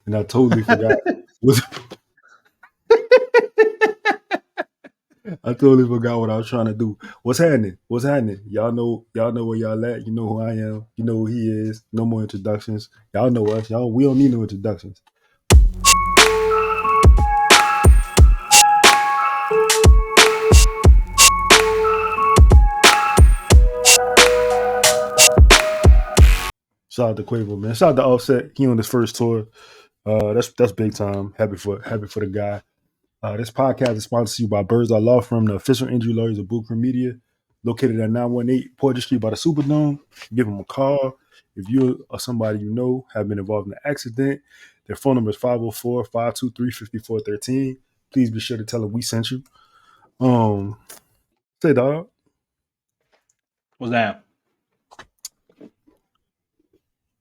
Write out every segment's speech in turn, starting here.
and I totally forgot. I totally forgot what I was trying to do. What's happening? What's happening? Y'all know where y'all at. You know who I am. You know who he is. No more introductions. Y'all know us. We don't need no introductions. Shout out to Quavo, man. Shout out to Offset. He on his first tour. That's big time. Happy for the guy. This podcast is sponsored to you by Birdsall Lawfirm, the official injury lawyers of Bookroom Media, located at 918 Poydras Street by the Superdome. Give them a call. If you or somebody you know have been involved in an accident, their phone number is 504-523-5413. Please be sure to tell them we sent you. Say, dog. What's that?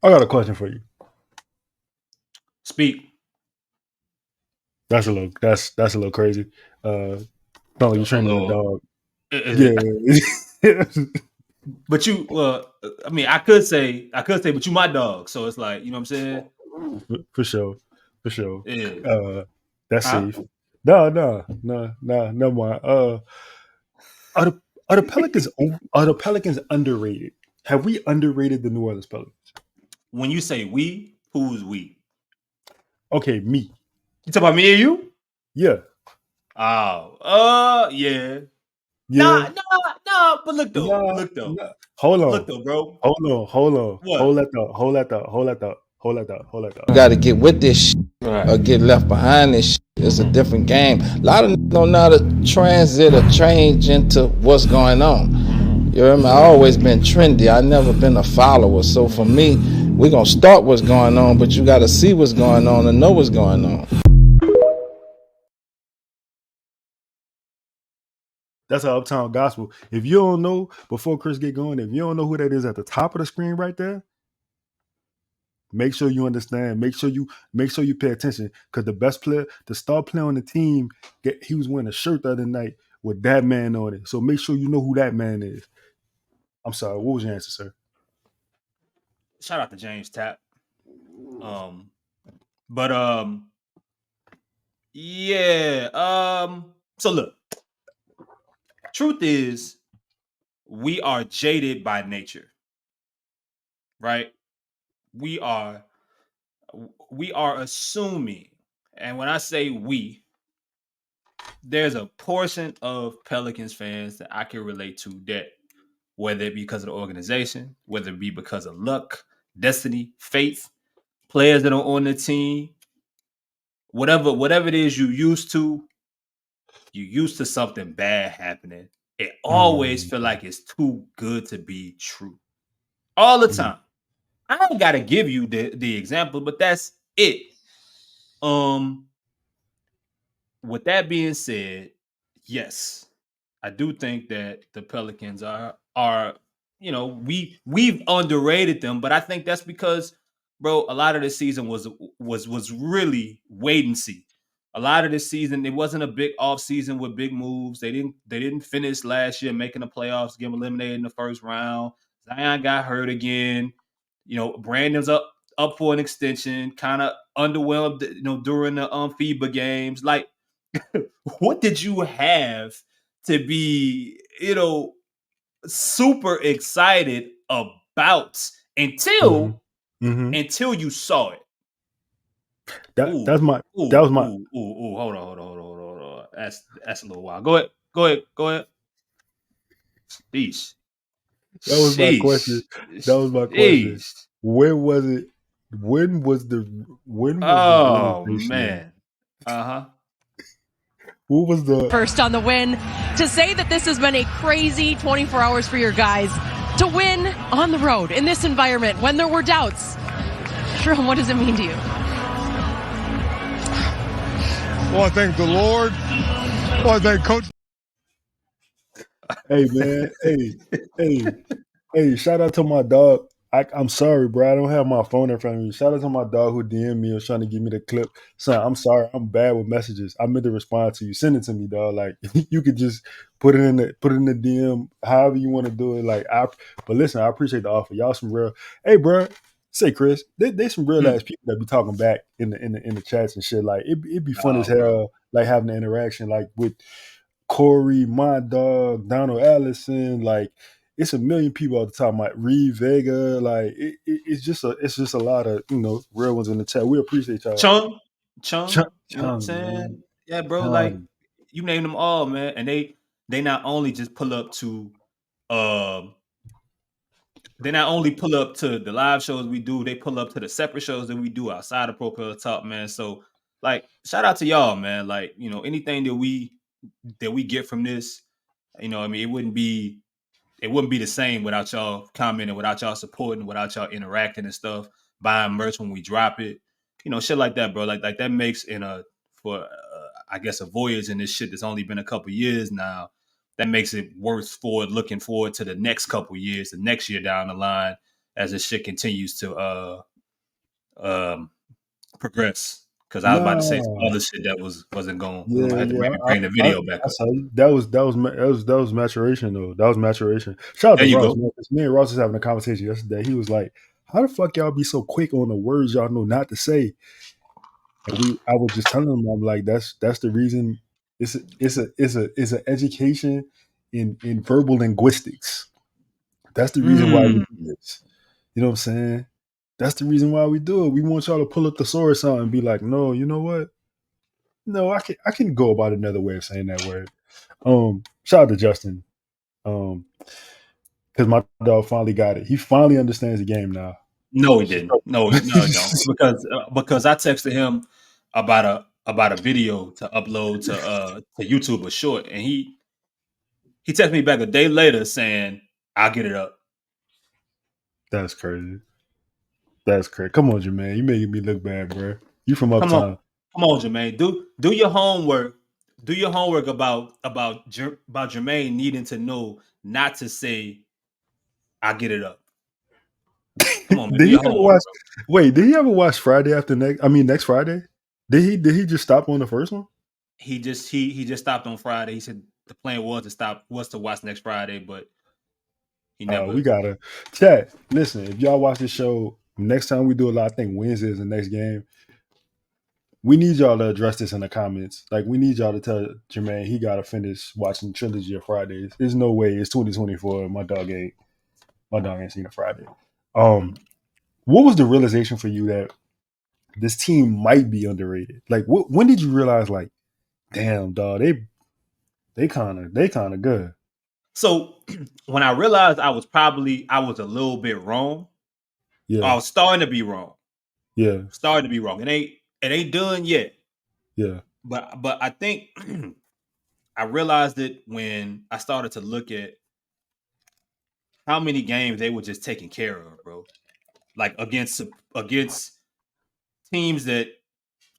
I got a question for you. Speak. That's a little crazy. No, you're training a dog. Yeah. But I could say, but you my dog. So it's like, you know what I'm saying? For sure. Yeah. That's safe. No, never mind. Are the Pelicans underrated? Have we underrated the New Orleans Pelicans? When you say we, who's we? Okay, me. You talking about me and you? Yeah. Oh, yeah. Nah, but look though. Hold on. Look though, bro. Hold on. What? Hold that thought. You got to get with this shit or get left behind this shit. It's a different game. A lot of niggas don't know how to transit or change into what's going on. You remember, I always been trendy. I never been a follower. So for me, we're going to start what's going on, but you got to see what's going on and know what's going on. That's our Uptown Gospel. If you don't know, before Chris get going, if you don't know who that is at the top of the screen right there, make sure you understand. Make sure you pay attention. Because the best player, the star player on the team, he was wearing a shirt the other night with that man on it. So make sure you know who that man is. I'm sorry. What was your answer, sir? Shout out to James Tapp. Yeah. So look, truth is, we are jaded by nature, right? We are assuming, and when I say we, there's a portion of Pelicans fans that I can relate to that, whether it be because of the organization, whether it be because of luck, destiny, faith, players that are on the team, whatever it is you're used to something bad happening. It always feel like it's too good to be true. All the time. I ain't got to give you the example, but that's it. With that being said, yes, I do think that the Pelicans are we've underrated them, but I think that's because, bro, a lot of the season was really wait and see. A lot of this season, it wasn't a big off season with big moves. They didn't finish last year making the playoffs, get eliminated in the first round. Zion got hurt again. Brandon's up for an extension, kind of underwhelmed, during the FIBA games. Like, what did you have to be, super excited about until you saw it? That was my. Hold on. That's a little wild. Go ahead. Sheesh. That was my question. When was it? When was the? Oh man. Who was the first on the win? To say that this has been a crazy 24 hours for your guys to win on the road in this environment when there were doubts. Jerome, what does it mean to you? Well, I thank the Lord. Well, I thank Coach. Hey man, hey! Shout out to my dog. I'm sorry, bro. I don't have my phone in front of me. Shout out to my dog who DM'd me or trying to give me the clip. Son, I'm sorry. I'm bad with messages. I meant to respond to you. Send it to me, dog. Like you could just put it in the DM, however you want to do it. But listen, I appreciate the offer. Y'all some real. Hey, bro. say, Chris, there's some real ass people that be talking back in the chats and shit. Like it'd be fun as hell, bro. like having an interaction like with Corey, my dog, Donald Allison, like it's a million people at the top. Like Reed Vega, like it's just a lot of real ones in the chat. We appreciate y'all. Chung, Chung, you know what I'm saying? man. Yeah, bro. Chung. Like you name them all, man, and they not only just pull up to they not only pull up to the live shows we do, they pull up to the separate shows that we do outside of Pro Pels Talk, man. So, like, shout out to y'all, man. Like, anything that we get from this, I mean, it wouldn't be the same without y'all commenting, without y'all supporting, without y'all interacting and stuff, buying merch when we drop it, shit like that, bro. Like that makes I guess a voyage in this shit that's only been a couple years now. That makes it looking forward to the next couple years, the next year down the line, as this shit continues to progress. Because I was about to say some other shit that wasn't going. Yeah, I had to bring the video back up. That was maturation though. That was maturation. Shout out to Ross. Man, me and Ross was having a conversation yesterday. He was like, "How the fuck y'all be so quick on the words y'all know not to say?" And I was just telling him, I'm like, that's the reason. It's an education in verbal linguistics. That's the reason why we do this. You know what I'm saying? That's the reason why we do it. We want y'all to pull up the source out and be like, no, you know what? No, I can go about another way of saying that word. Shout out to Justin. Because my dog finally got it. He finally understands the game now. No, he didn't. No, he don't. Because I texted him about a video to upload to YouTube, a short, and he texted me back a day later saying, "I'll get it up." That's crazy. Come on, Jermaine. You making me look bad, bro. You from uptown. Come on, Jermaine. Do your homework. Do your homework about Jermaine needing to know not to say, "I'll get it up." Come on, man. Did he ever watch Friday after next Friday? Did he just stop on the first one? He just stopped on Friday. He said the plan was to watch next Friday, but he never. We gotta chat. Listen, if y'all watch this show, next time we do a lot, I think Wednesday is the next game. We need y'all to address this in the comments. Like, we need y'all to tell Jermaine he gotta finish watching Trilogy of Fridays. There's no way it's 2024. My dog ain't seen a Friday. What was the realization for you that this team might be underrated? Like, when did you realize, like, damn, dog, they kind of good? So when I realized I was a little bit wrong. Yeah, I was starting to be wrong. Yeah, starting to be wrong. It ain't done yet. Yeah, but I think I realized it when I started to look at how many games they were just taking care of, bro. Like against teams that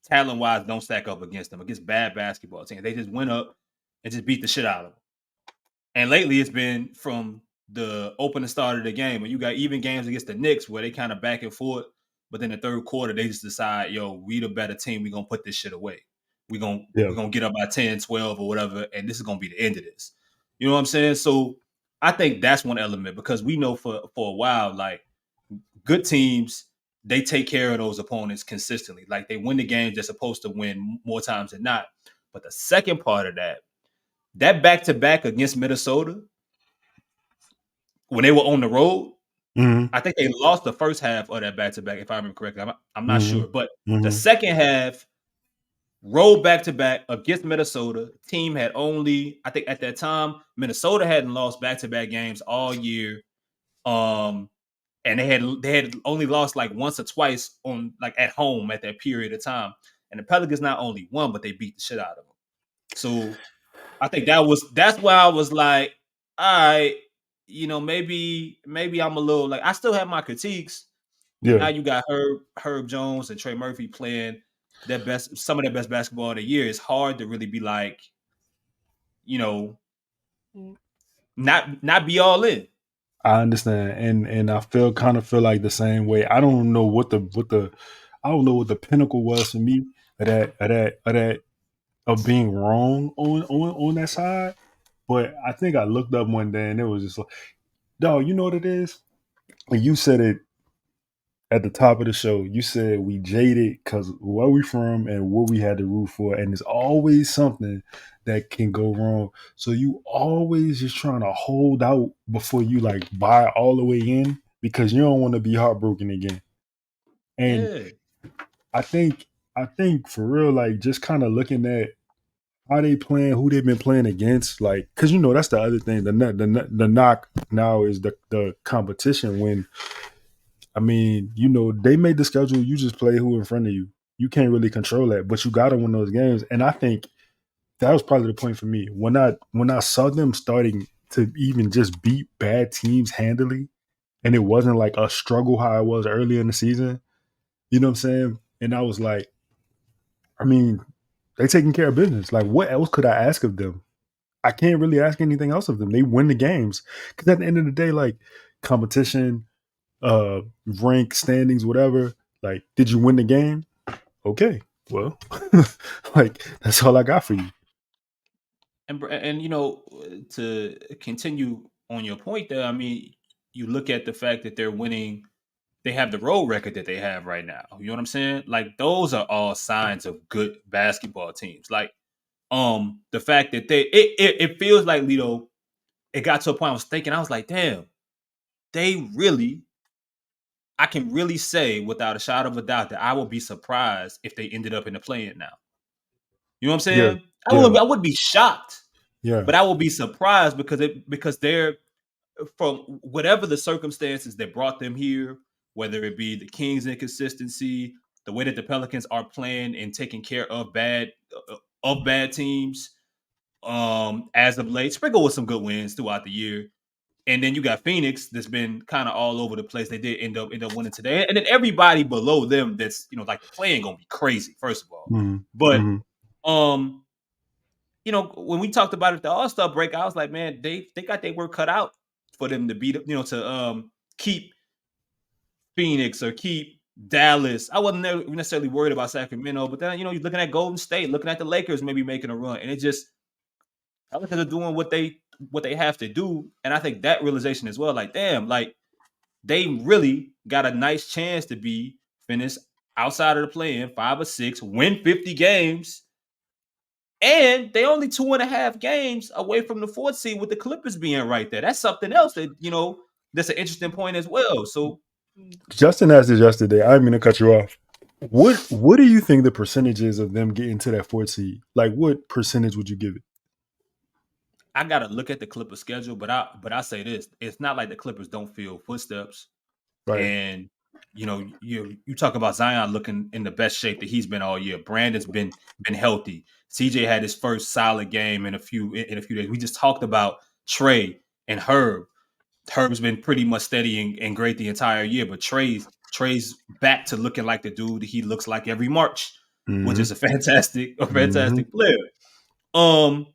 talent-wise don't stack up against them, against bad basketball teams. They just went up and just beat the shit out of them. And lately it's been from the opening start of the game. When you got even games against the Knicks where they kind of back and forth, but then the third quarter, they just decide, yo, we the better team. We're going to put this shit away. We're going to get up by 10, 12 or whatever, and this is going to be the end of this. You know what I'm saying? So I think that's one element because we know for a while, like, good teams, they take care of those opponents consistently. Like, they win the games they're supposed to win more times than not. But the second part of that back-to-back against Minnesota, when they were on the road, I think they lost the first half of that back-to-back, if I remember correctly. I'm not sure. But the second half, road back-to-back against Minnesota, team had only, I think at that time, Minnesota hadn't lost back-to-back games all year. And they had only lost like once or twice on like at home at that period of time. And the Pelicans not only won, but they beat the shit out of them. So I think that's why I was like, all right, maybe I'm a little like, I still have my critiques. Yeah. Now you got Herb Jones and Trey Murphy playing some of their best basketball of the year. It's hard to really be like, not be all in. I understand, and I kind of feel like the same way. I don't know what the pinnacle was for me of being wrong on that side. But I think I looked up one day and it was just like, dog, you know what it is? And you said it at the top of the show, you said we jaded because where we from and what we had to root for, and there's always something that can go wrong. So you always just trying to hold out before you like buy all the way in because you don't want to be heartbroken again. And Yeah. I think for real, like just kind of looking at how they playing, who they've been playing against, like because that's the other thing. The knock now is the competition when. I mean, they made the schedule. You just play who in front of you. You can't really control that, but you got to win those games. And I think that was probably the point for me when I saw them starting to even just beat bad teams handily, and it wasn't like a struggle how it was earlier in the season. You know what I'm saying? And I was like, I mean, they taking care of business. Like, what else could I ask of them? I can't really ask anything else of them. They win the games because at the end of the day, like competition, rank, standings, whatever. Like, did you win the game? Okay, well, like that's all I got for you. And to continue on your point there, I mean, you look at the fact that they're winning, they have the road record that they have right now. You know what I'm saying? Like those are all signs of good basketball teams. Like the fact that it feels like Lito, it got to a point I was thinking, I was like, damn, I can really say without a shadow of a doubt that I would be surprised if they ended up in the play-in now. You know what I'm Yeah, saying? yeah, I would be shocked, yeah. but I will be surprised because they're from whatever the circumstances that brought them here, whether it be the Kings' inconsistency, the way that the Pelicans are playing and taking care of bad teams, as of late, sprinkle with some good wins throughout the year. And then you got Phoenix that's been kind of all over the place. They did end up winning today. And then everybody below them that's, like the playing gonna be crazy, first of all. Mm-hmm. But Mm-hmm. when we talked about it at the All-Star break, I was like, man, they got their work cut out for them to beat, to keep Phoenix or keep Dallas. I wasn't necessarily worried about Sacramento, but then you're looking at Golden State, looking at the Lakers maybe making a run, and it just Pelicans are doing what they have to do, and I think that realization as well, like damn, like they really got a nice chance to be finished outside of the play-in 5 or 6, win 50 games. And they only 2.5 games away from the 4th seed with the Clippers being right there. That's something else that, that's an interesting point as well. So Justin asked this yesterday. I didn't mean to cut you off. What do you think the percentage is of them getting to that 4th seed? Like, what percentage would you give it? I gotta look at the Clippers schedule, but I say this: it's not like the Clippers don't feel footsteps. Right. And you talk about Zion looking in the best shape that he's been all year. Brandon's been healthy. CJ had his first solid game in a few days. We just talked about Trey and Herb. Herb's been pretty much steady and great the entire year, but Trey's back to looking like the dude he looks like every March, which is a fantastic player. And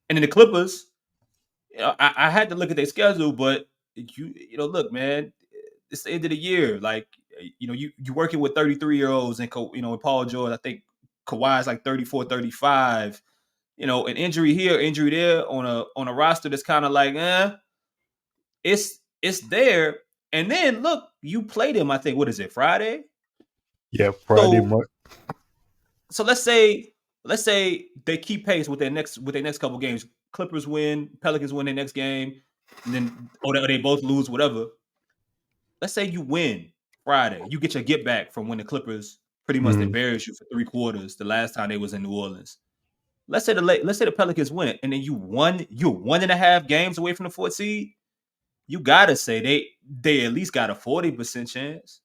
then the Clippers, I had to look at their schedule, but look, man, it's the end of the year. Like, you're working with 33-year-olds and Paul George. I think Kawhi's like 34, 35. An injury here, injury there on a roster that's kind of like, it's there. And then look, you played him, I think, what is it, Friday? Yeah, Friday. So let's say they keep pace with their next couple games. Clippers win, Pelicans win their next game, and then they both lose, whatever. Let's say you win Friday. You get your get back from when the Clippers pretty much embarrassed you for 3 quarters the last time they was in New Orleans. Let's say the Pelicans win it, and then you're 1.5 games away from the 4th seed. You gotta say they at least got a 40% chance.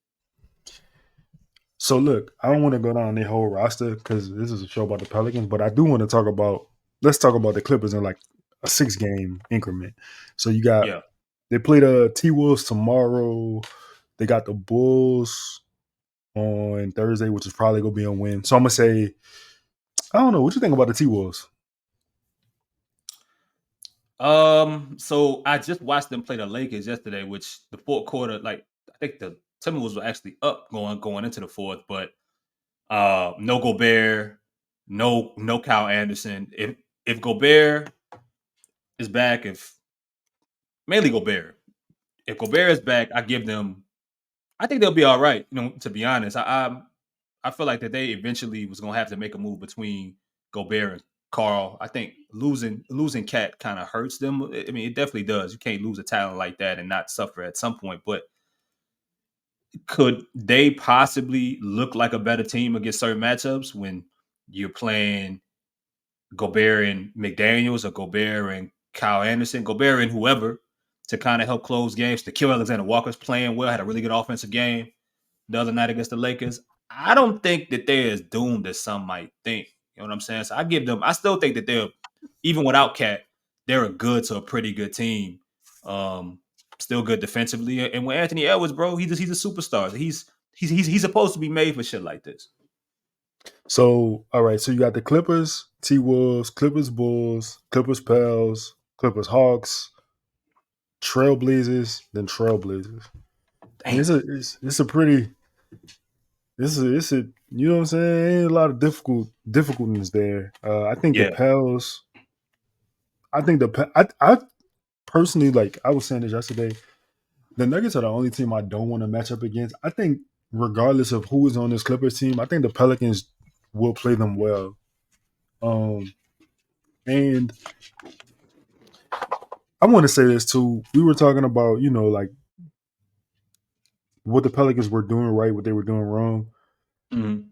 So look, I don't want to go down their whole roster because this is a show about the Pelicans, but I do want to let's talk about the Clippers in like a 6-game increment. So you got they play the T-Wolves tomorrow. They got the Bulls on Thursday, which is probably gonna be a win. So I'm gonna say, I don't know. What you think about the T-Wolves? So I just watched them play the Lakers yesterday, which the 4th quarter, like I think the Timberwolves were actually up going into the 4th, but no Gobert, no Kyle Anderson. If Gobert is back, mainly Gobert. If Gobert is back, I give them I think they'll be all right. To be honest, I feel like that they eventually was gonna have to make a move between Gobert and Carl. I think losing Cat kind of hurts them. I mean, it definitely does. You can't lose a talent like that and not suffer at some point. But could they possibly look like a better team against certain matchups when you're playing Gobert and McDaniels or Gobert and Kyle Anderson, Gobert and whoever to kind of help close games? The Kill Alexander Walker's playing well, had a really good offensive game the other night against the Lakers. I don't think that they're as doomed as some might think. You know what I'm saying? So I still think that they're, even without Cat, they're a good to a pretty good team. Still good defensively. And with Anthony Edwards, bro, he's a superstar. He's supposed to be made for shit like this. So, all right. So you got the Clippers, T-Wolves, Clippers, Bulls, Clippers, Pels, Clippers, Hawks, Trailblazers, then Trailblazers. And it's a pretty. It's a you know what I'm saying? Ain't a lot of difficulties there. I think the Pels. I personally, like I was saying this yesterday, the Nuggets are the only team I don't want to match up against. I think regardless of who is on this Clippers team, I think the Pelicans will play them well. And I want to say this too. We were talking about, like what the Pelicans were doing right, what they were doing wrong. Mm-hmm.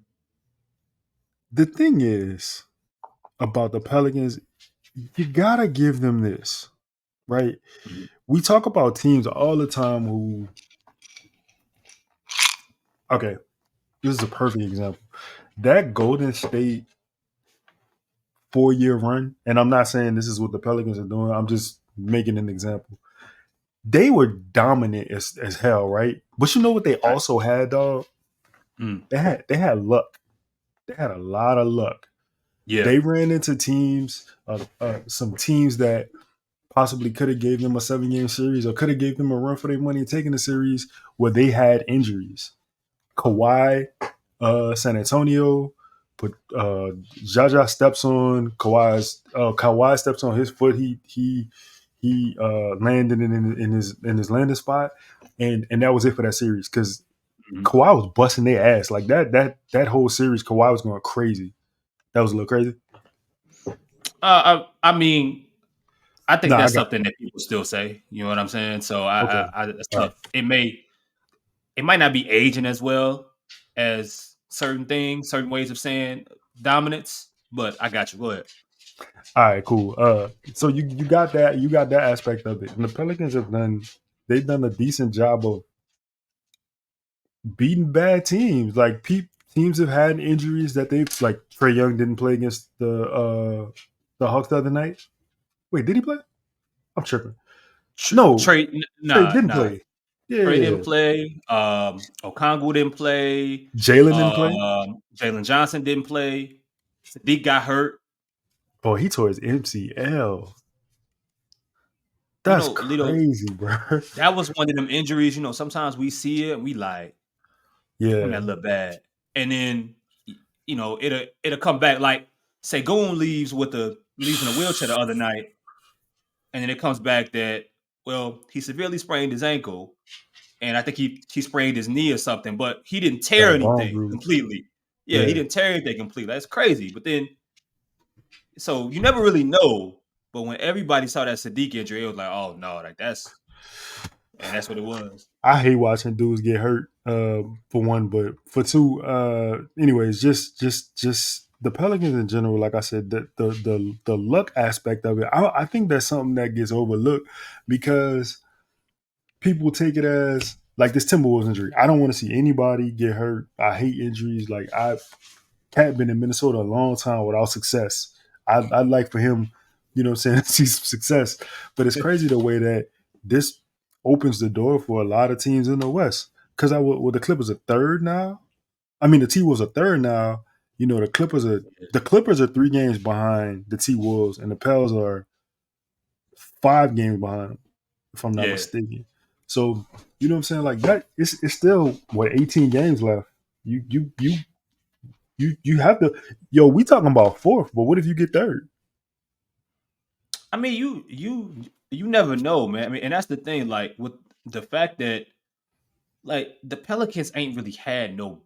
The thing is about the Pelicans, you gotta give them this, right? Mm-hmm. We talk about teams all the time who, okay, this is a perfect example. That Golden State 4-year run, and I'm not saying this is what the Pelicans are doing, I'm just making an example. They were dominant as hell, right? But you know what they also had, dog? They had luck. They had a lot of luck. Yeah, they ran into teams, some teams that possibly could have gave them a 7-game series or could have gave them a run for their money and taken the series where they had injuries. Kawhi, San Antonio, but Jaja steps on Kawhi steps on his foot. He landed in his landing spot, and that was it for that series because Kawhi was busting their ass like that whole series. Kawhi was going crazy. That was a little crazy. I mean, I think that's something that people still say. You know what I'm saying? So that's tough. Right. It might not be aging as well as certain things, certain ways of saying dominance, but I got you. Go ahead. All right, cool. So you got that aspect of it. And the Pelicans they've done a decent job of beating bad teams. Like teams have had injuries that they've, like Trey Young didn't play against the Hawks the other night. Wait, did he play? I'm tripping. No, Trey didn't play. Yeah. Trey didn't play. Okongwu didn't play. Jalen didn't play. Jalen Johnson didn't play. Sadiq got hurt. Oh, he tore his MCL. That's crazy, bro. That was one of them injuries. Sometimes we see it and we like, yeah, that look bad. And then, it'll come back. Like, say, Goon leaves in a wheelchair the other night, and then it comes back that, well, he severely sprained his ankle, and I think he sprained his knee or something, but he didn't tear anything completely. Yeah, he didn't tear anything completely. That's crazy. But then, so you never really know. But when everybody saw that Sadiq injury, it was like, oh no, like that's what it was. I hate watching dudes get hurt, for one, but for two, anyways, just the Pelicans in general, like I said, the luck aspect of it, I think that's something that gets overlooked because people take it as like this Timberwolves injury. I don't want to see anybody get hurt. I hate injuries. Like I've been in Minnesota a long time without success. I'd like for him, to see some success. But it's crazy the way that this opens the door for a lot of teams in the West. Because the Clippers are third now. I mean, the T-Wolves are third now. The Clippers are 3 games behind the T-Wolves, and the Pels are 5 games behind them, if I'm not mistaken. So, you know what I'm saying? Like that, it's still 18 games left. You have to. Yo, we talking about 4th, but what if you get 3rd? I mean, you never know, man. I mean, and that's the thing. Like with the fact that like the Pelicans ain't really had no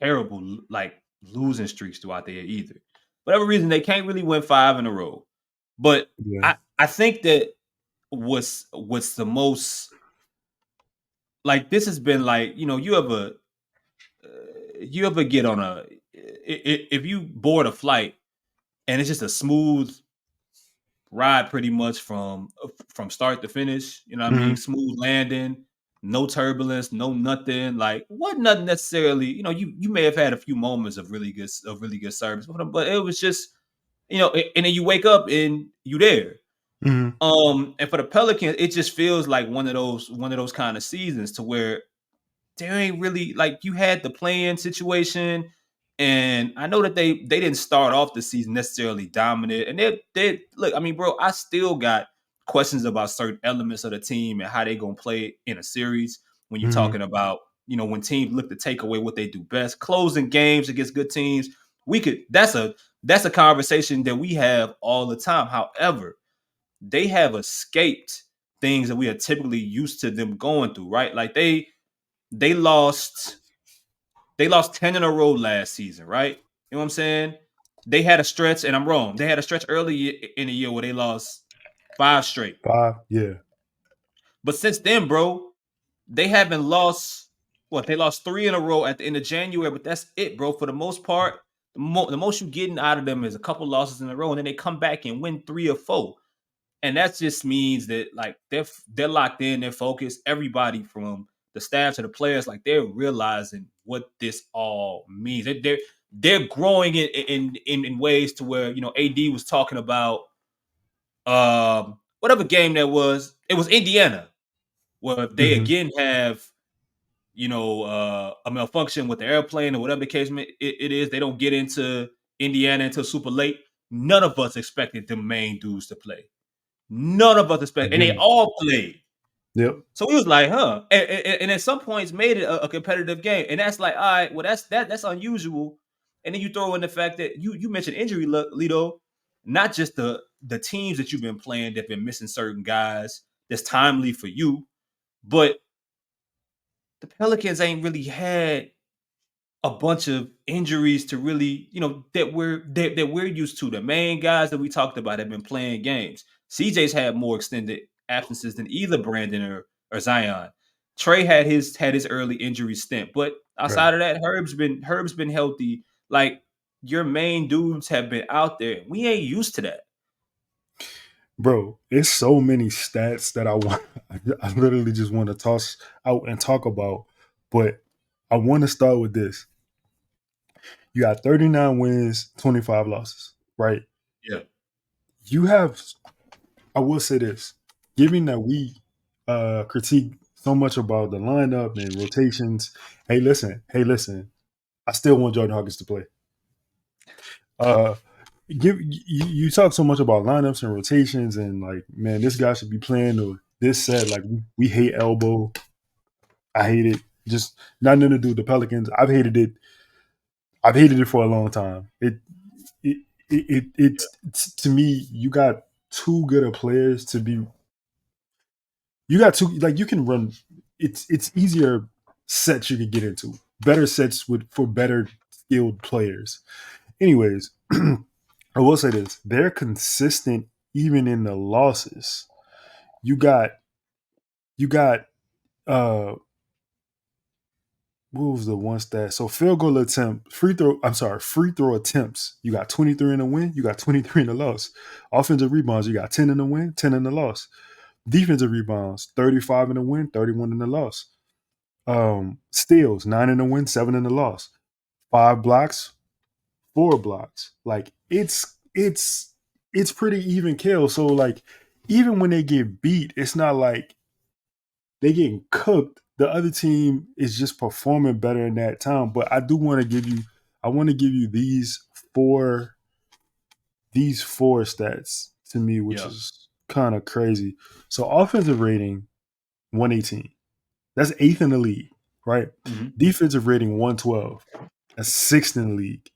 terrible like losing streaks throughout the year either. For whatever reason, they can't really win 5 in a row. But Yeah. I think that what's the most like this has been like, you know, you ever get on if you board a flight and it's just a smooth ride pretty much from start to finish, you know what I mean? Smooth landing, no turbulence, no nothing. Like what nothing necessarily, you know, you may have had a few moments of really good service, but it was just, you know, and then you wake up and you there. And for the Pelicans, it just feels like one of those kind of seasons to where there ain't really like you had the play-in situation, and I know that they didn't start off the season necessarily dominant, and they look. I mean, bro, I still got questions about certain elements of the team and how they gonna play in a series. When you're talking about, you know, when teams look to take away what they do best, closing games against good teams, we could. That's a conversation that we have all the time. However, they have escaped things that we are typically used to them going through, right? Like they lost 10 in a row last season, right? You know what I'm saying? They had a stretch, and I'm wrong. They had a stretch early in the year where they lost 5 straight. 5, yeah. But since then, bro, they haven't lost what? They lost 3 in a row at the end of January, but that's it, bro. For the most part, the most you're getting out of them is a couple losses in a row, and then they come back and win 3 or 4. And that just means that like they're locked in, they're focused. Everybody from the staff to the players, like they're realizing what this all means. They're growing in ways to where, you know, AD was talking about whatever game that was. It was Indiana, where they again have, you know, a malfunction with the airplane or whatever the case it is. They don't get into Indiana until super late. None of us expected the main dudes to play. None of us expected, and they all played. Yep. So we was like, huh? And at some points made it a competitive game, and that's like, all right, well, that's unusual. And then you throw in the fact that you mentioned injury, Lito, not just the teams that you've been playing that've been missing certain guys that's timely for you, but the Pelicans ain't really had a bunch of injuries to really, you know, that we're used to. The main guys that we talked about have been playing games. CJ's had more extended absences than either Brandon or Zion. Trey had his early injury stint, but outside of that, Herb's been healthy. Like your main dudes have been out there. We ain't used to that. Bro, it's so many stats that I literally just want to toss out and talk about, but I want to start with this. You got 39 wins, 25 losses, right? Yeah. You have, I will say this, given that we critique so much about the lineup and rotations, hey, listen, I still want Jordan Hawkins to play. You talk so much about lineups and rotations and like, man, this guy should be playing or this set. Like we hate elbow. I hate it. Just nothing to do with the Pelicans. I've hated it for a long time. It's to me, you got too good of players to be. You got two, like you can run. It's easier sets you can get into, better sets for better skilled players. Anyways, I will say this: they're consistent even in the losses. You got what was the one stat? So free throw attempts. You got 23 in the win, you got 23 in the loss. Offensive rebounds, you got 10 in the win, 10 in the loss. Defensive rebounds, 35 in the win, 31 in the loss. Steals, 9 in the win, 7 in the loss. 5 blocks, 4 blocks. Like it's pretty even kill. So like even when they get beat, it's not like they getting cooked. The other team is just performing better in that time. But I do want to give you these four stats to me, which is kind of crazy. So offensive rating, 118. That's 8th in the league, right? Defensive rating, 112. That's 6th in the league.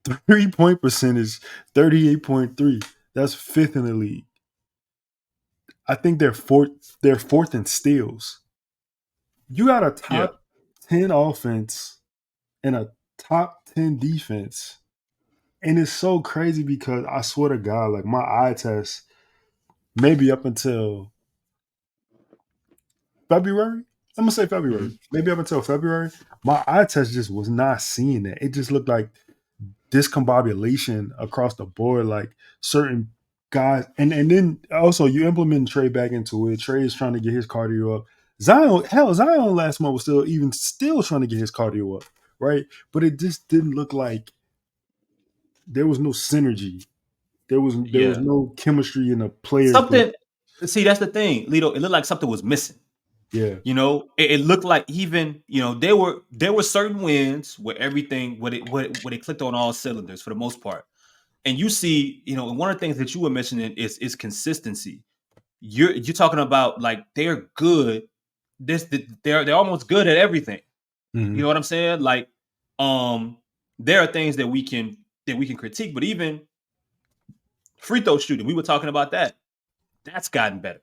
3-point percentage, 38.3. That's 5th in the league. I think they're fourth in steals. You got a top 10 offense and a top 10 defense. And it's so crazy because I swear to God, like my eye test, maybe up until February. I'm gonna say February. Mhm. Maybe up until February, my eye test just was not seeing that. It just looked like discombobulation across the board, like certain guys. And then also you implement Trey back into it. Trey is trying to get his cardio up. Zion last month was still trying to get his cardio up, right? But it just didn't look like there was no synergy. There was Yeah. no chemistry in the players. Something. See, that's the thing, Lito. It looked like something was missing. Yeah. You know, it looked like even, you know, there were certain wins where everything where it clicked on all cylinders for the most part. And you see, you know, and one of the things that you were mentioning is consistency. You're talking about like they're good. They're almost good at everything. Mm-hmm. You know what I'm saying? Like, there are things that we can critique, but even free throw shooting, we were talking about that. That's gotten better.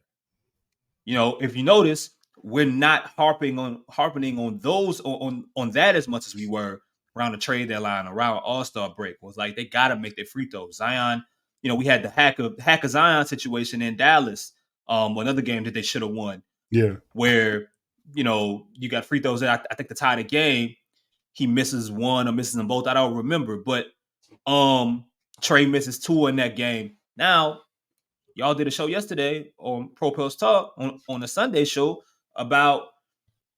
You know, if you notice, we're not harping on those on that as much as we were around the trade deadline, around All-Star break. It was like they gotta make their free throws. Zion, you know, we had the hack of Zion situation in Dallas, another game that they should have won. Yeah. Where, you know, you got free throws. I think to tie the game, he misses one or misses them both. I don't remember, but Trey misses two in that game. Now, y'all did a show yesterday on Pro Pels Talk on the Sunday show about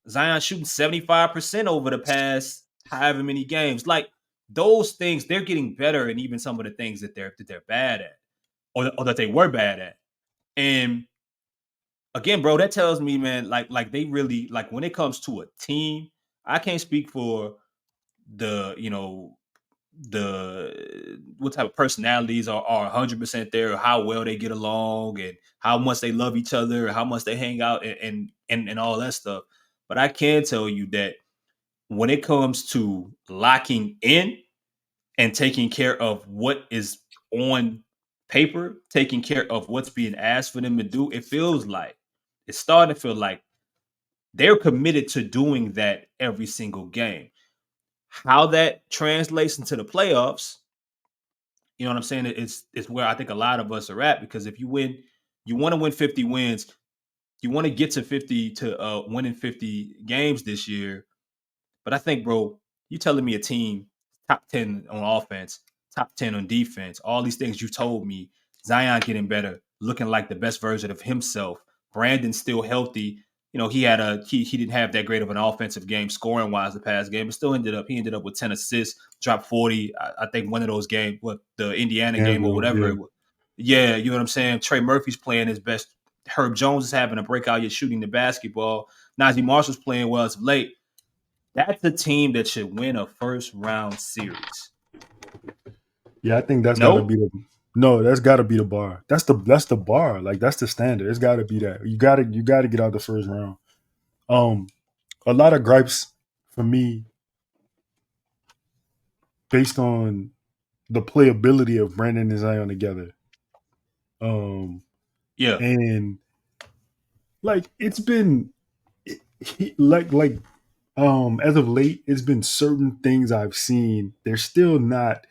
Zion shooting 75% over the past however many games. Like those things, they're getting better, and even some of the things that they're bad at, or that they were bad at. And again, bro, that tells me, man, like they really, like when it comes to a team, I can't speak for the, you know, the what type of personalities are 100% there, or how well they get along, and how much they love each other, or how much they hang out, and all that stuff. But I can tell you that when it comes to locking in and taking care of what is on paper, taking care of what's being asked for them to do, it's starting to feel like they're committed to doing that every single game. How that translates into the playoffs, you know what I'm saying? It's where I think a lot of us are at, because if you win, you want to win 50 wins. You want to get to 50 to winning 50 games this year. But I think, bro, you telling me a team top 10 on offense, top 10 on defense, all these things you told me, Zion getting better, looking like the best version of himself, Brandon still healthy. You know, he didn't have that great of an offensive game scoring wise the past game, but still ended up with 10 assists, dropped 40. I think one of those games, the Indiana game or whatever. Yeah. Yeah, you know what I'm saying? Trey Murphy's playing his best. Herb Jones is having a breakout year shooting the basketball. Najee Marshall's playing well as of late. That's a team that should win a first round series. Yeah, I think that's gotta be the bar. That's the bar. Like that's the standard. It's gotta be that. You gotta get out the first round. A lot of gripes for me based on the playability of Brandon and Zion together. Yeah. And like it's been as of late, it's been certain things I've seen. There's still not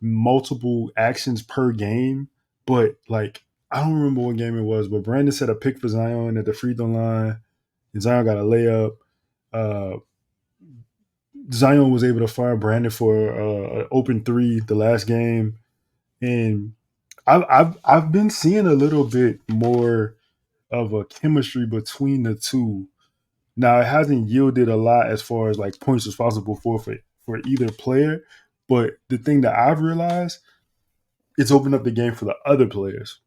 multiple actions per game, but like I don't remember what game it was, but Brandon set a pick for Zion at the free throw line, and Zion got a layup. Zion was able to fire Brandon for an open three the last game, and I've been seeing a little bit more of a chemistry between the two. Now it hasn't yielded a lot as far as like points responsible for either player, but the thing that I've realized, it's opened up the game for the other players.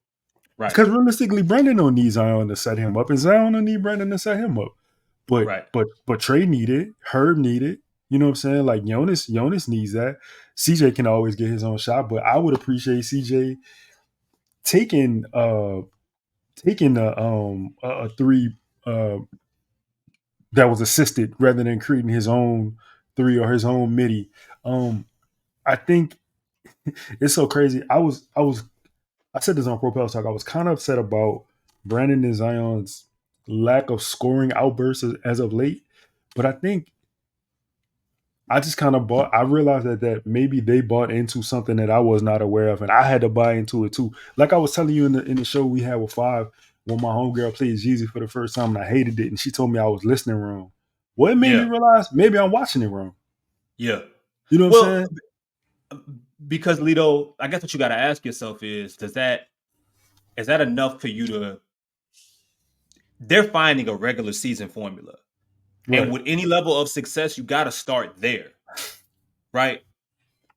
Right. Because realistically, Brandon don't need Zion to set him up, and Zion don't need Brandon to set him up. But right. but Trey need it, Herb need it. You know what I'm saying? Like Jonas needs that. CJ can always get his own shot, but I would appreciate CJ taking a three that was assisted rather than creating his own three or his own midi. I think it's so crazy. I said this on Pro Pels Talk. I was kind of upset about Brandon and Zion's lack of scoring outbursts as of late, But I think I just kind of I realized that maybe they bought into something that I was not aware of, and I had to buy into it too. Like I was telling you in the show we had with Five, when my homegirl played Jeezy for the first time and I hated it, and she told me I was listening wrong. Well, it made me realize maybe I'm watching it wrong. Yeah. You know what I'm saying? Because Lito, I guess what you got to ask yourself is that enough for you to? They're finding a regular season formula. Right. And with any level of success, you got to start there, right?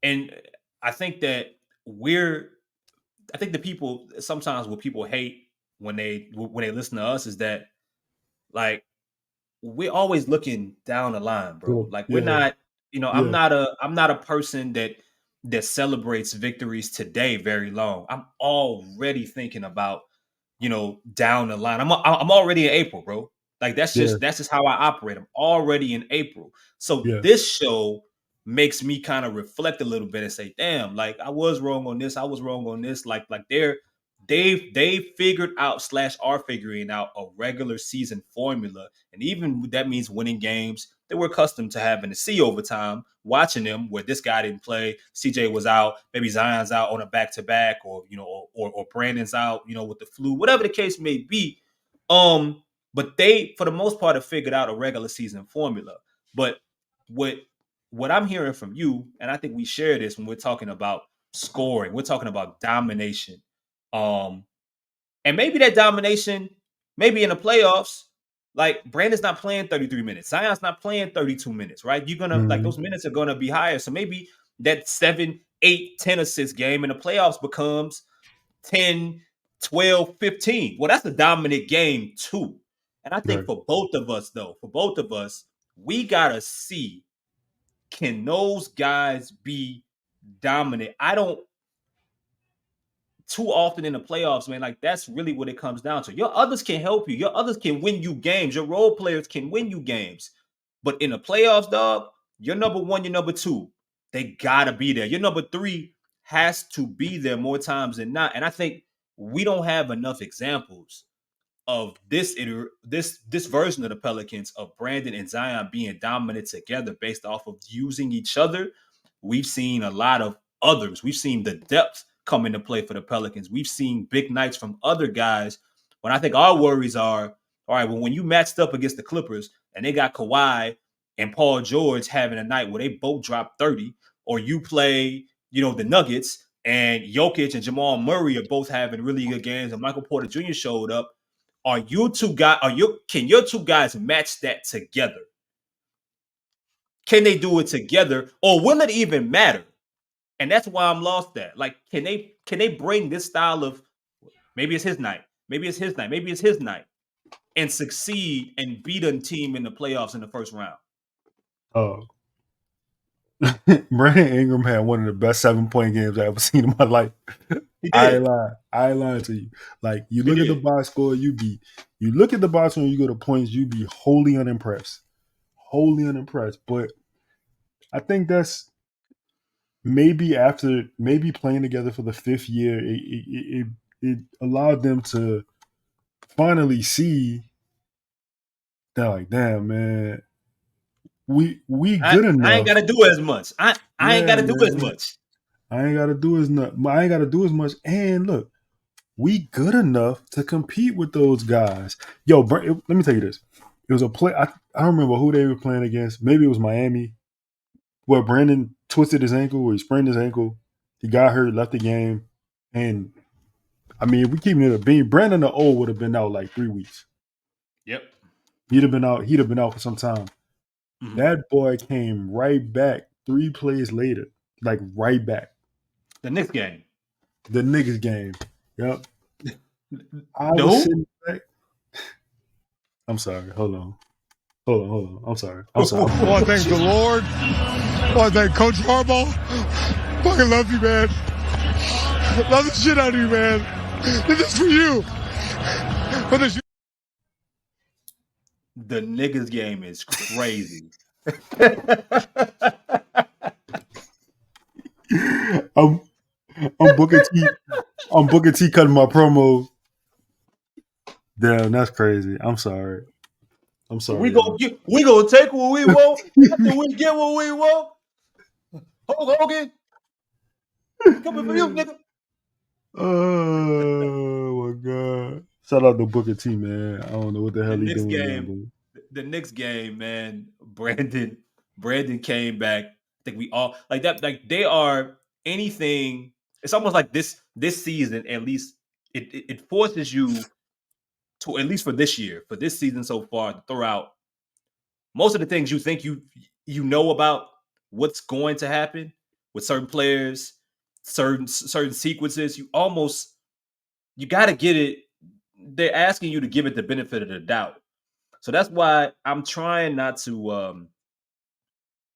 And I think that the people sometimes what people hate when they listen to us is that like we're always looking down the line, bro. Cool. Like we're not, I'm not a person that celebrates victories today very long. I'm already thinking about, down the line. I'm already in April, bro. Like that's just how I operate. I'm already in April. So this show makes me kind of reflect a little bit and say, damn, like I was wrong on this. I was wrong on this. Like they figured out / are figuring out a regular season formula. And even that means winning games that we're accustomed to having to see over time, watching them where this guy didn't play, CJ was out, maybe Zion's out on a back-to-back, or or Brandon's out, with the flu, whatever the case may be. But they, for the most part, have figured out a regular season formula. But what I'm hearing from you, and I think we share this when we're talking about scoring, we're talking about domination. And maybe that domination, maybe in the playoffs, like Brandon's not playing 33 minutes. Zion's not playing 32 minutes, right? You're going to, like, those minutes are going to be higher. So maybe that 7, 8, 10 assist game in the playoffs becomes 10, 12, 15. Well, that's a dominant game too. And I think for both of us, we got to see, can those guys be dominant? Too often in the playoffs, man, like that's really what it comes down to. Your others can help you. Your others can win you games. Your role players can win you games. But in the playoffs, dog, your number 1, your number 2, they gotta be there. Your number 3 has to be there more times than not. And I think we don't have enough examples of this version of the Pelicans, of Brandon and Zion being dominant together based off of using each other. We've seen a lot of others. We've seen the depth come into play for the Pelicans. We've seen big nights from other guys. When I think our worries are, all right, well, when you matched up against the Clippers and they got Kawhi and Paul George having a night where they both drop 30, or you play, the Nuggets and Jokic and Jamal Murray are both having really good games and Michael Porter Jr. showed up, can your two guys match that together? Can they do it together, or will it even matter? And that's why I'm lost at. Like, can they bring this style of, maybe it's his night, maybe it's his night, and succeed and beat a team in the playoffs in the first round? Oh, Brandon Ingram had one of the best 7-point games I ever seen in my life. I ain't lying to you. Like, you look at the box score, you look at the box score and you go to points, you be wholly unimpressed. But I think that's maybe playing together for the 5th year, it allowed them to finally see that, like, damn, man, we good enough. I ain't got to do as much. I ain't got to do as much. I ain't got to do as much. And look, we good enough to compete with those guys. Yo, let me tell you this. It was a play. I don't remember who they were playing against. Maybe it was Miami, where Brandon twisted his ankle, or he sprained his ankle. He got hurt, left the game. And, I mean, if we keep it a beam, Brandon the O would have been out like 3 weeks. Yep. He'd have been out for some time. Mm-hmm. That boy came right back 3 plays later. Like, right back. The Knicks game. Yep. I was sitting back. I'm sorry. Hold on. I'm sorry. I want to thank the Lord. I want to thank Coach Harbaugh. Fucking love you, man. Love the shit out of you, man. This is for you. The niggas game is crazy. I'm Booker T cutting my promo. Damn, that's crazy. I'm sorry. I'm sorry. We gonna take what we want after we get what we want. Hulk Hogan, coming for you, nigga. Oh my god! Shout out to Booker T, man. I don't know what the hell he doing now, The next game, man. Brandon came back. I think we all like that. Like they are anything. It's almost like this season. At least it forces you to, at least for this year, for this season so far, to throw out most of the things you think you know about what's going to happen with certain players, certain sequences. You got to get it. They're asking you to give it the benefit of the doubt. So that's why I'm trying not to.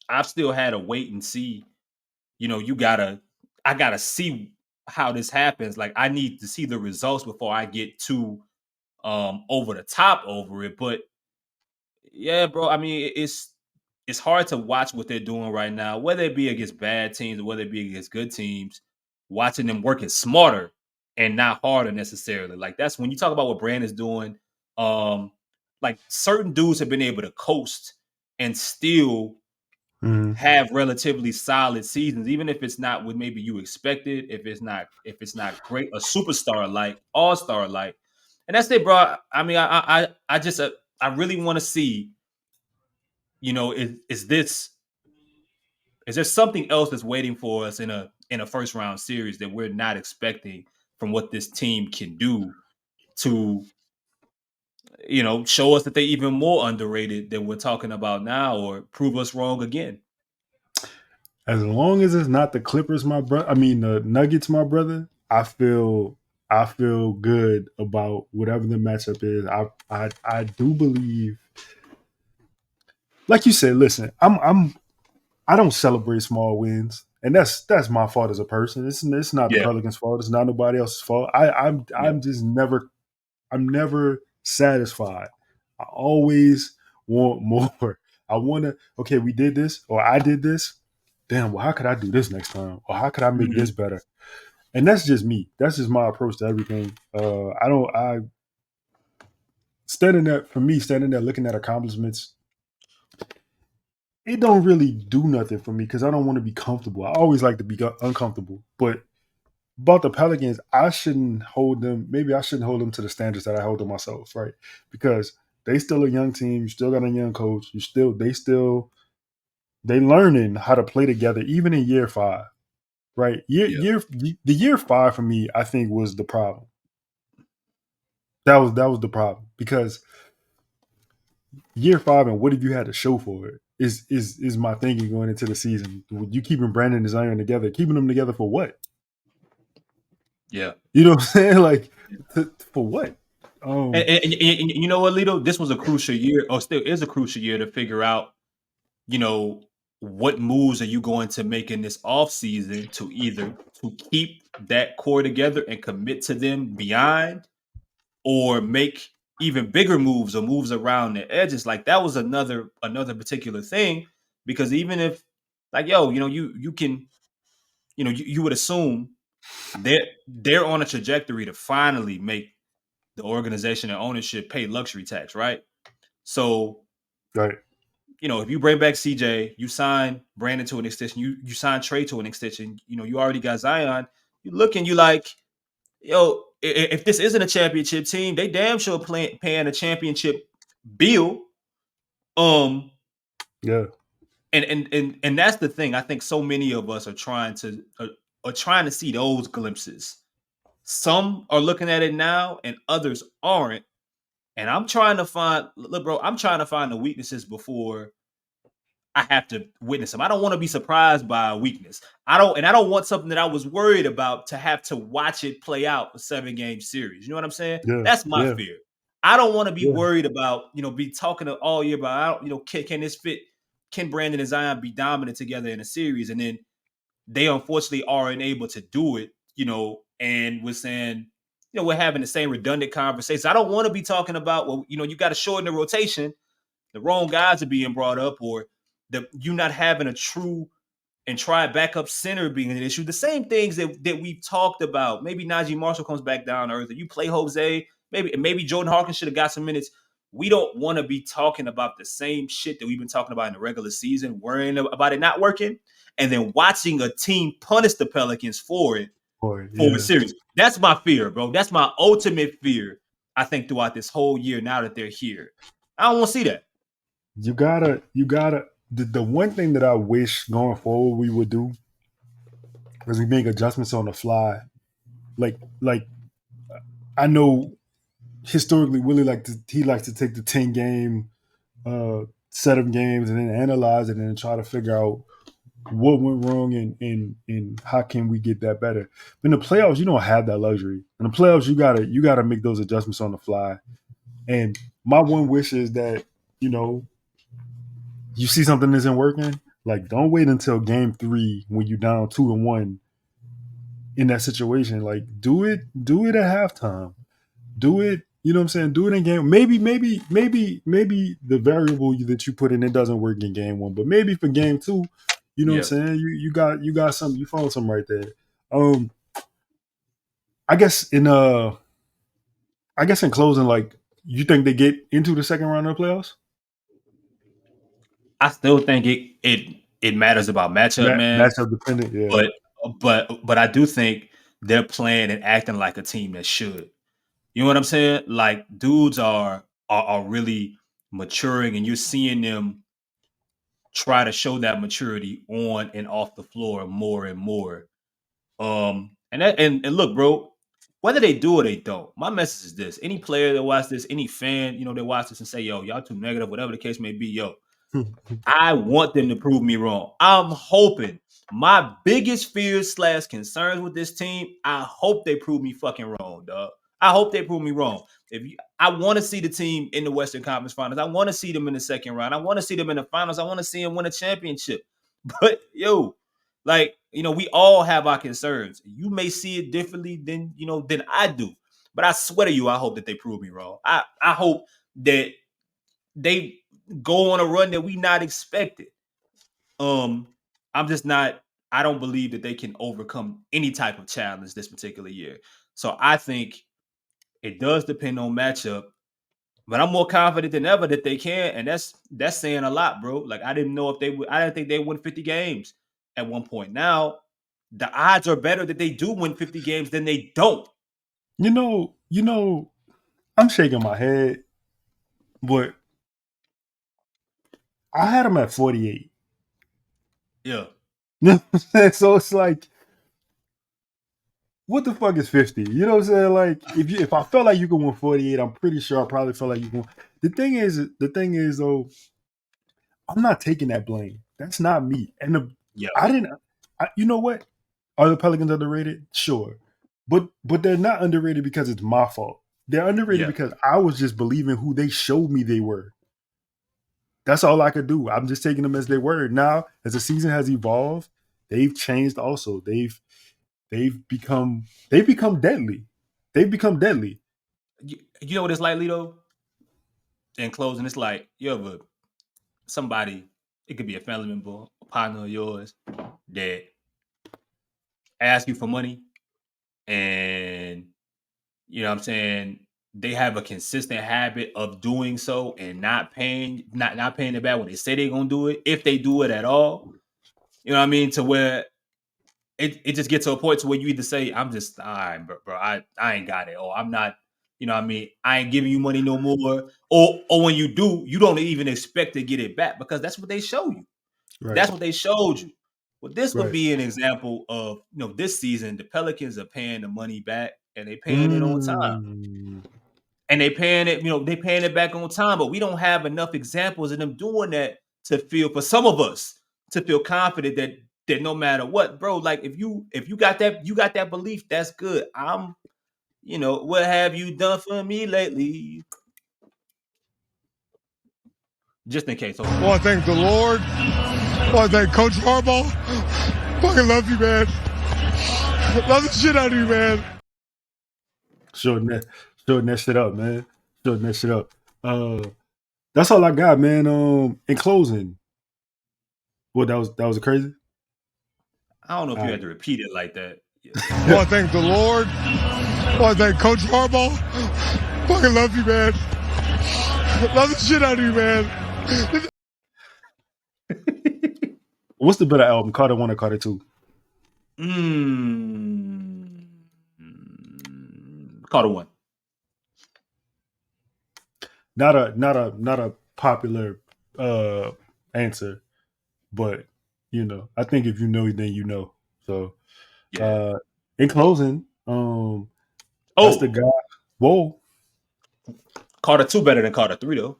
I've still had to wait and see. I gotta see how this happens. Like I need to see the results before I get too over the top over it. But yeah, bro. I mean, it's hard to watch what they're doing right now, whether it be against bad teams or whether it be against good teams. Watching them working smarter and not harder necessarily. Like that's when you talk about what Brand is doing. Like certain dudes have been able to coast and still have relatively solid seasons, even if it's not what maybe you expected. If it's not great, a superstar like all-star like, and that's it, bro. I mean, I just I really want to see. Is there something else that's waiting for us in a first round series that we're not expecting from what this team can do to show us that they're even more underrated than we're talking about now, or prove us wrong again? As long as it's not the Clippers, my brother. I mean the Nuggets, my brother. I feel good about whatever the matchup is. I do believe, like you said. Listen, I don't celebrate small wins, and that's my fault as a person. It's not the Pelicans' fault. It's not nobody else's fault. I'm just never. I'm never satisfied. I always want more. I want to. Okay, we did this, or I did this. Damn. Well, how could I do this next time? Or how could I make this better? And that's just me. That's just my approach to everything. Standing there looking at accomplishments, it don't really do nothing for me because I don't want to be comfortable. I always like to be uncomfortable. But about the Pelicans, I shouldn't hold them. Maybe I shouldn't hold them to the standards that I hold to myself, right? Because they still a young team. You still got a young coach. They learning how to play together, even in year 5, right? The year 5 for me, I think, was the problem. That was the problem because year 5 and what have you had to show for it is my thinking going into the season. You keeping Brandon and Zion together, keeping them together for what? Yeah, you know what I'm saying? Like for what? And you know what, Lito? This was a crucial year, or still is a crucial year to figure out, what moves are you going to make in this offseason to either to keep that core together and commit to them beyond, or make even bigger moves or moves around the edges. Like that was another particular thing, because even if like, you can, you would assume they're on a trajectory to finally make the organization and ownership pay luxury tax, right? So, right. If you bring back CJ, you sign Brandon to an extension, you sign Trey to an extension, you already got Zion, you look and you like, if this isn't a championship team, they damn sure paying a championship bill. Yeah. And that's the thing. I think so many of us are trying to see those glimpses. Some are looking at it now and others aren't. And I'm trying to find the weaknesses before I have to witness them. I don't want to be surprised by a weakness. I don't want something that I was worried about to have to watch it play out a 7-game series. You know what I'm saying? Yeah, that's my fear. I don't want to be worried about, be talking all year about, can this fit? Can Brandon and Zion be dominant together in a series? And then they unfortunately aren't able to do it, and we're saying, we're having the same redundant conversations. I don't want to be talking about, well, you got to shorten the rotation. The wrong guys are being brought up, or you not having a true and try backup center being an issue. The same things that we've talked about. Maybe Najee Marshall comes back down to earth. You play Jose. Maybe Jordan Harkin should have got some minutes. we don't want to be talking about the same shit that we've been talking about in the regular season, worrying about it not working, and then watching a team punish the Pelicans for it for a series. That's my fear, bro. That's my ultimate fear, I think, throughout this whole year now that they're here. I don't want to see that. You gotta the one thing that I wish going forward we would do is we make adjustments on the fly. Like I know historically Willie likes to take the 10-game set of games and then analyze it and then try to figure out what went wrong and how can we get that better. But in the playoffs, you don't have that luxury. In the playoffs, you gotta make those adjustments on the fly. And my one wish is that, you see something isn't working, like don't wait until game 3 when you're down 2-1 in that situation. Like do it at halftime. Do it, you know what I'm saying? Do it in game. Maybe the variable that you put in it doesn't work in game 1, but maybe for game 2, you know what I'm saying? You got something, you found something right there. I guess in closing, like, you think they get into the second round of the playoffs? I still think it matters about matchup, man. Matchup dependent, yeah. But I do think they're playing and acting like a team that should. You know what I'm saying? Like, dudes are really maturing, and you're seeing them try to show that maturity on and off the floor more and more. And look, bro, whether they do or they don't, my message is this: any player that watch this, any fan, that watch this and say, "Yo, y'all too negative," whatever the case may be, yo, I want them to prove me wrong. I'm hoping. My biggest fears / concerns with this team, I hope they prove me fucking wrong, dog. I hope they prove me wrong. I want to see the team in the Western Conference Finals. I want to see them in the second round. I want to see them in the finals. I want to see them win a championship. But, we all have our concerns. You may see it differently than I do. But I swear to you, I hope that they prove me wrong. I hope that they go on a run that we not expected. I don't believe that they can overcome any type of challenge this particular year. So I think it does depend on matchup, but I'm more confident than ever that they can, and that's saying a lot, bro. Like, I didn't think they win 50 games at one point. Now, the odds are better that they do win 50 games than they don't. I'm shaking my head, but I had them at 48. Yeah. So it's like, what the fuck is 50? You know what I'm saying? Like, if I felt like you could win 48, I'm pretty sure I probably felt like you can. The thing is though, I'm not taking that blame. That's not me. And you know what? Are the Pelicans underrated? Sure. But they're not underrated because it's my fault. They're underrated because I was just believing who they showed me they were. That's all I could do. I'm just taking them as they were. Now, as the season has evolved, they've changed also. They've become deadly. They've become deadly. You know what it's like, Lito? In closing, it's like you have somebody, it could be a family member, a partner of yours, that ask you for money, and you know what I'm saying, they have a consistent habit of doing so and not paying it back when they say they're gonna do it, if they do it at all. You know what I mean? To where it just gets to a point to where you either say, I'm just, all right, bro, I ain't got it, or I'm not, you know what I mean, I ain't giving you money no more. Or when you do, you don't even expect to get it back because that's what they show you. Right. That's what they showed you. Well, this would be an example of, this season, the Pelicans are paying the money back and they paying it on time. And they paying it, they paying it back on time, but we don't have enough examples of them doing that to feel, for some of us, to feel confident that no matter what, bro, like if you got that belief, that's good. What have you done for me lately? Just in case. Okay. Well, I thank the Lord. Well, I thank Coach Harbaugh. Fucking love you, man. Love the shit out of you, man. Shorten that shit up, man. Shorten that shit up. That's all I got, man. In closing. What, that was crazy? I don't know if you had to repeat it like that. Well, I thank the Lord. Well, I thank Coach Harbaugh. Fucking love you, man. Love the shit out of you, man. What's the better album, Carter 1 or Carter 2? Carter 1. Not a popular answer, but you know, I think if you know, then you know. So, in closing, that's the guy. Whoa, Carter 2 better than Carter 3 though.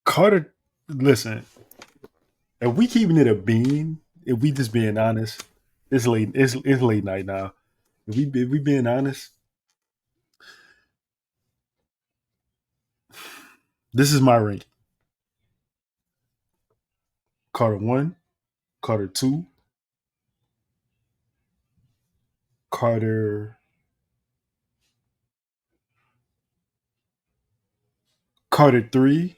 Carter, listen. If we keeping it a bean, if we just being honest, it's late. It's late night now. If we being honest, this is my rank. Carter 1, Carter 2, Carter 3,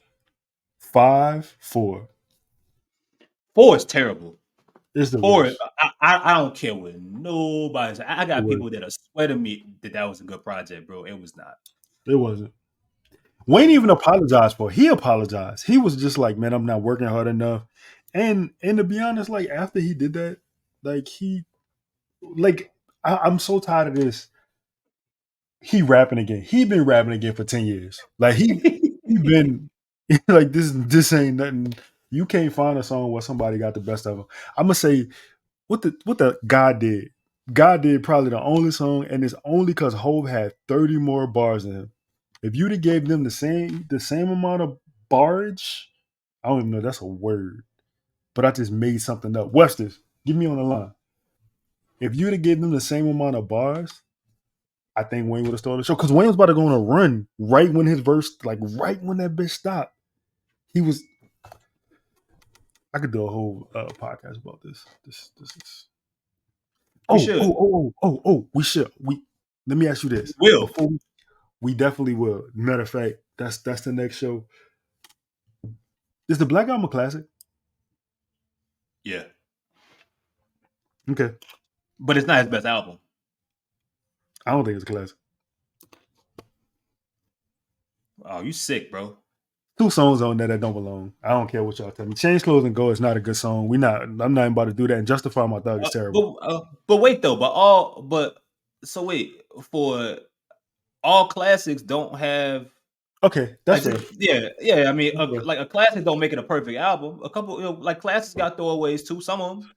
5, 4. 4 is terrible. It's the 4. worst. I don't care what nobody says. I got people that are sweating me that was a good project, bro. It was not. It wasn't. Wayne even apologized for it. He apologized. He was just like, man, I'm not working hard enough. And to be honest, like after he did that, I'm so tired of this. He rapping again. He been rapping again for 10 years. Like he been like this ain't nothing. You can't find a song where somebody got the best of him. I'm gonna say what the God did. God did probably the only song, and it's only because Hov had 30 more bars in him. If you'd have gave them the same amount of barge, I don't even know if that's a word, but I just made something up. Webster's, get me on the line. If you'd have given them the same amount of bars, I think Wayne would have started the show because Wayne was about to go on a run right when his verse, like right when that bitch stopped. He was. I could do a whole podcast about this. This is. We should. Let me ask you this. We definitely will. Matter of fact, that's the next show. Is the Black Album a classic? Yeah. Okay. But it's not his best album. I don't think it's a classic. Oh, you sick, bro. 2 songs on there that don't belong. I don't care what y'all tell me. Change Clothes and Go is not a good song. I'm not even about to do that. And Justify My Thug is terrible. But wait though, for all classics don't have. Okay, that's like, fair. Yeah. I mean, like a classic don't make it a perfect album. A couple, like classics got throwaways too. Some of them.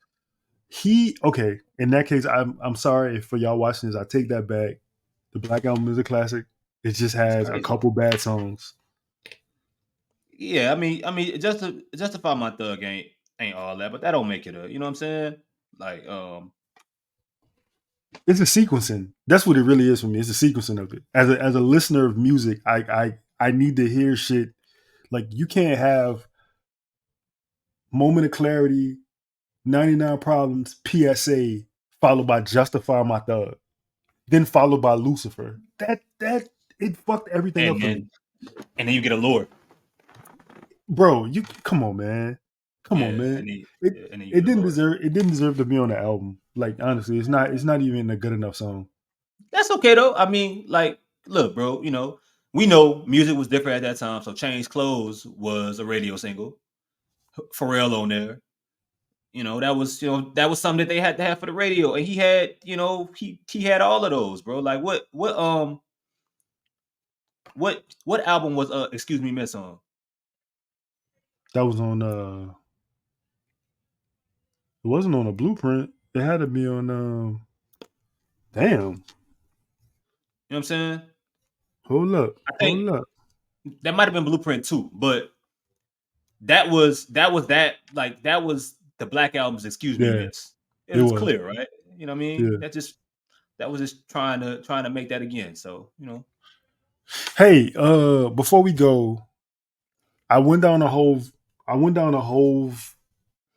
In that case, I'm sorry for y'all watching this. I take that back. The Black Album is a classic. It just has a couple bad songs. Yeah, I mean, Justify My Thug ain't all that, but that don't make it a. You know what I'm saying? Like, it's a sequencing. That's what it really is for me. It's a sequencing of it. As a listener of music, I need to hear shit. Like you can't have Moment of Clarity, 99 Problems, PSA, followed by Justify My Thug, then followed by Lucifer. That it fucked everything up for me. And then you get Allure. Bro, you come on, man. Come on, man. It didn't deserve to be on the album. Like honestly, it's not even a good enough song. That's okay though. I mean, like, look, bro, we know music was different at that time. So Change Clothes was a radio single. Pharrell on there. That was something that they had to have for the radio. And he had, he had all of those, bro. Like what album was Excuse Me Miss on? That was on it wasn't on a Blueprint. It had to be on damn. You know what I'm saying? Hold up. That might have been Blueprint too, but that was the Black Album's Excuse Me Miss. It was clear, right? You know what I mean? Yeah. That was just trying to make that again. So, Hey, before we go, I went down a whole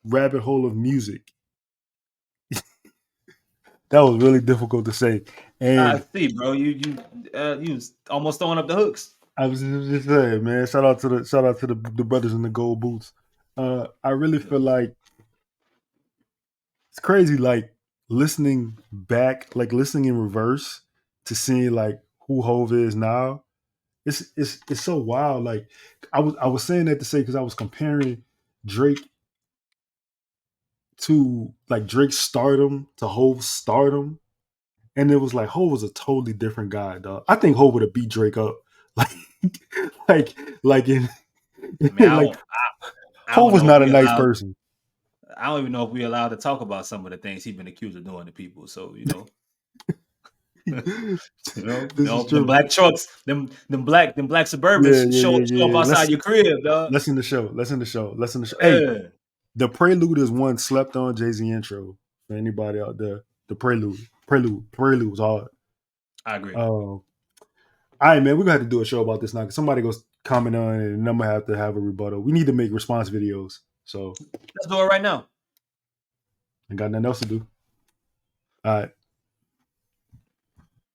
rabbit hole of music. That was really difficult to say. And I see, bro. You was almost throwing up the hooks. I was just saying, man. Shout out to the brothers in the gold boots. I really feel like it's crazy, like listening back, like listening in reverse to seeing like who Hov is now. it's so wild. Like I was saying that to say because I was comparing Drake to like Drake's stardom to Hov's stardom, and it was like Hov was a totally different guy, dog. I think Hov would have beat Drake up, like like in I mean, like I Hov don't was know not if a we nice allowed, person. I don't even know if we're allowed to talk about some of the things he's been accused of doing to people. So, you know. This is Them true. black trucks, them black Suburbans show up outside your crib, dog. Let's end the show. Yeah. Hey, the Prelude is one slept on Jay-Z intro for anybody out there. The Prelude was hard. I agree. All right, man, we're gonna have to do a show about this now because somebody goes comment on it and I'm gonna have to have a rebuttal. We need to make response videos. So let's do it right now. I got nothing else to do. All right.